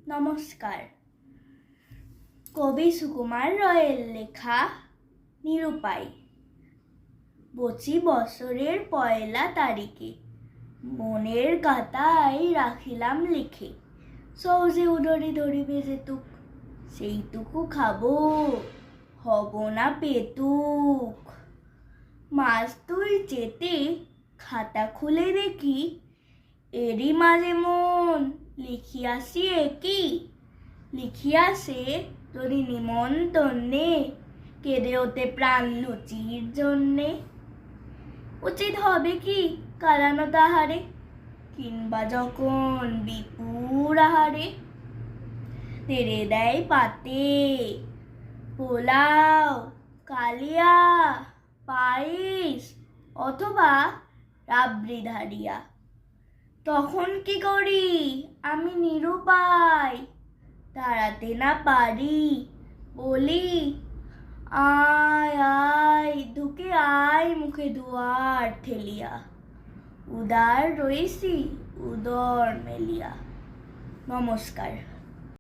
নমস্কার। কবি সুকুমার রায়ের লেখা নিরুপায়। বছি বছরের পয়লা তারিখে, মনের গাতায় রাখিলাম লিখে, সহজে উদরে ধরিবে যেতুক, সেইটুকু খাবো, হব না পেতুক। মাস দুই যেতে খাতা খুলে দেখি, এরই মাঝে মন লিখিয়াছি একই, লিখিয়াছে যদি নিমন্তন্নে, কেঁদে ওতে প্রাণ লুচির জন্যে। উচিত হবে কি কালানো তাহারে, কিংবা যখন বিপুর আহারে, তেড়ে দেয় পাতে পোলাও, কালিয়া, পায়েস অথবা রাবড়ি ধারিয়া। তখন কি করি আমি নিরুপায়, দাঁড়াতে না পারি, বলি আয় আয় ঢুকে আয় মুখে দুয়ার ঠেলিয়া, উদার রইছি উদর মেলিয়া। নমস্কার।